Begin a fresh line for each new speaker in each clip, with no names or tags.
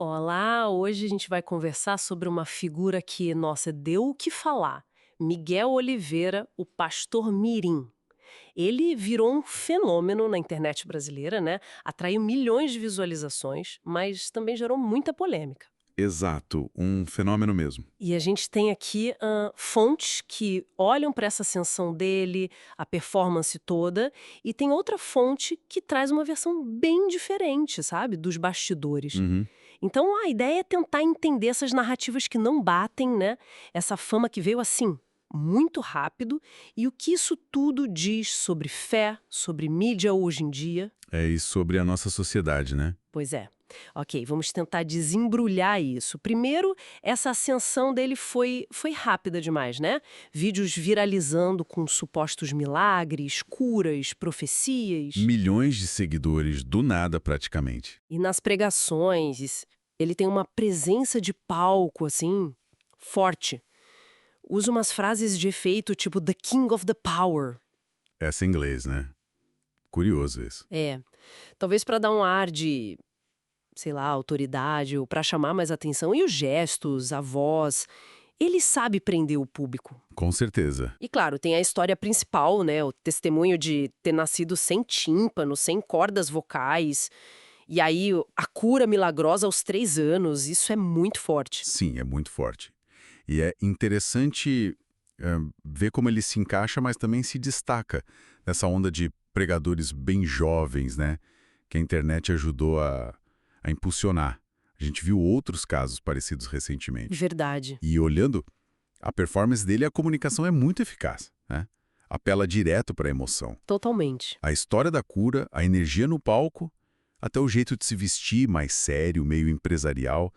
Olá, hoje a gente vai conversar sobre uma figura que, nossa, deu o que falar. Miguel Oliveira, o pastor Mirim. Ele virou um fenômeno na internet brasileira, né? Atraiu milhões de visualizações, mas também gerou muita polêmica.
Exato, um fenômeno mesmo.
E a gente tem aqui fontes que olham para essa ascensão dele, a performance toda, e tem outra fonte que traz uma versão bem diferente, sabe? Dos bastidores.
Uhum.
Então a ideia é tentar entender essas narrativas que não batem, né? Essa fama que veio assim, muito rápido, e o que isso tudo diz sobre fé, sobre mídia hoje em dia.
É isso sobre a nossa sociedade, né?
Pois é. Ok, vamos tentar desembrulhar isso. Primeiro, essa ascensão dele foi rápida demais, né? Vídeos viralizando com supostos milagres, curas, profecias.
Milhões de seguidores do nada praticamente.
E nas pregações, ele tem uma presença de palco, assim, forte. Usa umas frases de efeito tipo The King of the Power.
Essa em inglês, né? Curioso isso.
É, talvez para dar um ar de, sei lá, autoridade ou para chamar mais atenção. E os gestos, a voz, ele sabe prender o público.
Com certeza.
E claro, tem a história principal, né? O testemunho de ter nascido sem tímpano, sem cordas vocais. E aí, a cura milagrosa aos 3 anos, isso é muito forte.
Sim, é muito forte. E é interessante ver como ele se encaixa, mas também se destaca nessa onda de pregadores bem jovens, né? Que a internet ajudou a impulsionar. A gente viu outros casos parecidos recentemente.
Verdade.
E olhando, a performance dele e a comunicação é muito eficaz, né? Apela direto para a emoção.
Totalmente.
A história da cura, a energia no palco, até o jeito de se vestir mais sério, meio empresarial,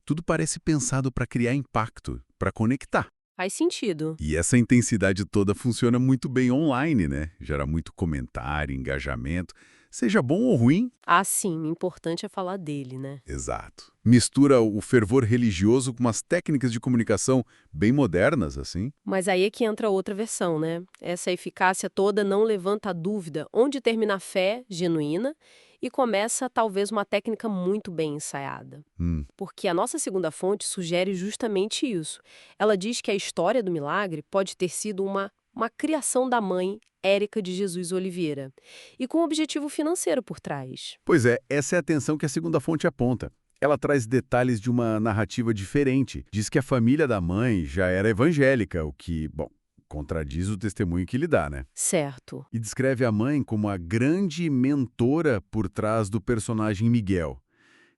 tudo parece pensado para criar impacto, para conectar.
Faz sentido.
E essa intensidade toda funciona muito bem online, né? Gera muito comentário, engajamento, seja bom ou ruim.
Ah, sim, o importante é falar dele, né?
Exato. Mistura o fervor religioso com umas técnicas de comunicação bem modernas, assim.
Mas aí é que entra outra versão, né? Essa eficácia toda não levanta a dúvida onde termina a fé genuína e começa talvez uma técnica muito bem ensaiada.
Hum.
Porque a nossa segunda fonte sugere justamente isso. Ela diz que a história do milagre pode ter sido uma criação da mãe Érica de Jesus Oliveira, e com um objetivo financeiro por trás.
Pois é, essa é a atenção que a segunda fonte aponta. Ela traz detalhes de uma narrativa diferente. Diz que a família da mãe já era evangélica, o que, bom, contradiz o testemunho que lhe dá, né?
Certo.
E descreve a mãe como a grande mentora por trás do personagem Miguel,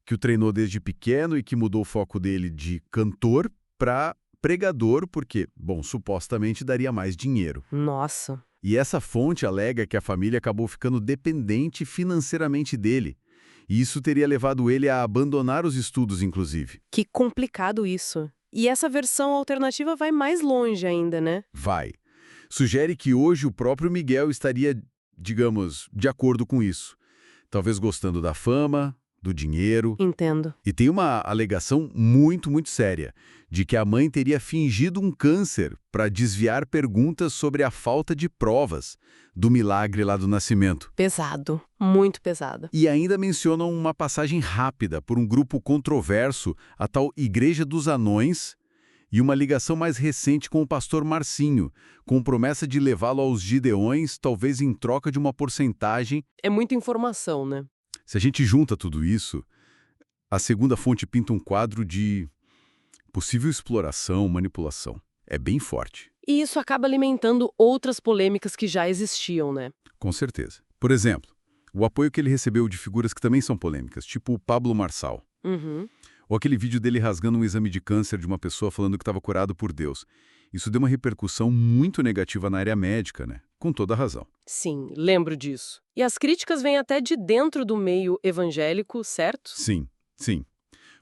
que o treinou desde pequeno e que mudou o foco dele de cantor para pregador, porque, bom, supostamente daria mais dinheiro.
Nossa,
E essa fonte alega que a família acabou ficando dependente financeiramente dele. E isso teria levado ele a abandonar os estudos, inclusive.
que complicado isso. E essa versão alternativa vai mais longe ainda, né?
Vai. Sugere que hoje o próprio Miguel estaria, digamos, de acordo com isso. Talvez gostando da fama, do dinheiro.
Entendo.
E tem uma alegação muito séria, de que a mãe teria fingido um câncer para desviar perguntas sobre a falta de provas do milagre lá do nascimento.
Pesado, muito pesado.
E ainda mencionam uma passagem rápida por um grupo controverso, a tal Igreja dos Anões, e uma ligação mais recente com o pastor Marcinho, com promessa de levá-lo aos Gideões, talvez em troca de uma porcentagem.
É muita informação, né?
Se a gente junta tudo isso, a segunda fonte pinta um quadro de possível exploração, manipulação. É bem forte,
E isso acaba alimentando outras polêmicas que já existiam, né?
com certeza. Por exemplo, o apoio que ele recebeu de figuras que também são polêmicas, tipo o Pablo Marçal.
Uhum.
Ou aquele vídeo dele rasgando um exame de câncer de uma pessoa falando que estava curado por Deus. Isso deu uma repercussão muito negativa na área médica, né? Com toda a razão.
Sim, lembro disso. E as críticas vêm até de dentro do meio evangélico, certo?
Sim, sim.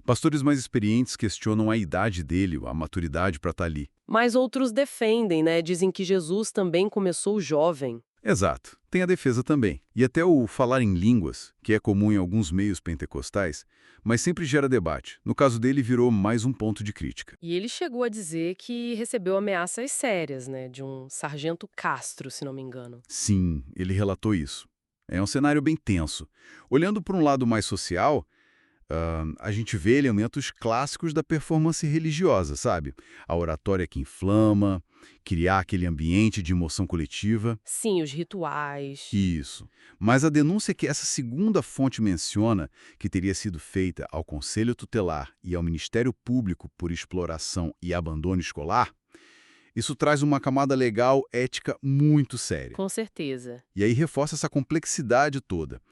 Pastores mais experientes questionam a idade dele, a maturidade para estar ali.
Mas outros defendem, né? Dizem que Jesus também começou jovem.
Exato. Tem a defesa também. E até o falar em línguas, que é comum em alguns meios pentecostais, mas sempre gera debate. No caso dele, virou mais um ponto de crítica.
E ele chegou a dizer que recebeu ameaças sérias, né? De um sargento Castro, se não me engano.
Sim, ele relatou isso. É um cenário bem tenso. Olhando por um lado mais social, A gente vê elementos clássicos da performance religiosa, sabe? A oratória que inflama, criar aquele ambiente de emoção coletiva.
Sim, os rituais.
Isso. Mas a denúncia que essa segunda fonte menciona, que teria sido feita ao Conselho Tutelar e ao Ministério Público por exploração e abandono escolar, isso traz uma camada legal ética muito séria.
Com certeza.
E aí reforça essa complexidade toda.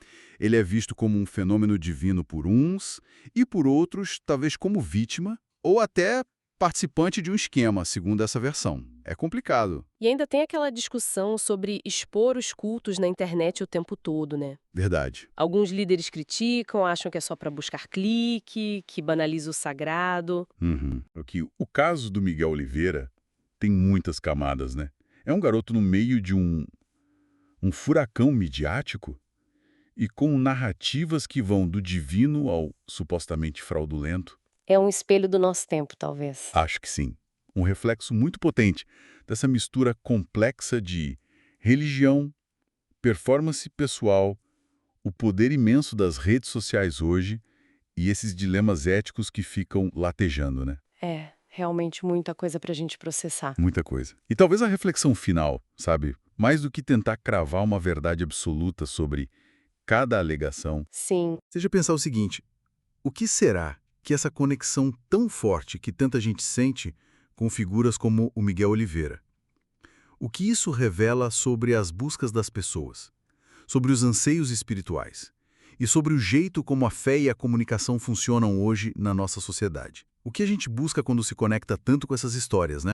Ele é visto como um fenômeno divino por uns e por outros, talvez como vítima ou até participante de um esquema, segundo essa versão. É complicado.
E ainda tem aquela discussão sobre expor os cultos na internet o tempo todo, né?
Verdade.
Alguns líderes criticam, acham que é só para buscar clique, que banaliza o sagrado.
O caso do Miguel Oliveira tem muitas camadas, né? É um garoto no meio de um furacão midiático e com narrativas que vão do divino ao supostamente fraudulento.
É um espelho do nosso tempo, talvez.
Acho que sim. Um reflexo muito potente dessa mistura complexa de religião, performance pessoal, o poder imenso das redes sociais hoje e esses dilemas éticos que ficam latejando, né?
É, realmente muita coisa pra gente processar.
Muita coisa. E talvez a reflexão final, sabe? Mais do que tentar cravar uma verdade absoluta sobre cada alegação,
Sim,
seja pensar o seguinte: o que será que essa conexão tão forte que tanta gente sente com figuras como o Miguel Oliveira? O que isso revela sobre as buscas das pessoas, sobre os anseios espirituais e sobre o jeito como a fé e a comunicação funcionam hoje na nossa sociedade? O que a gente busca quando se conecta tanto com essas histórias, né?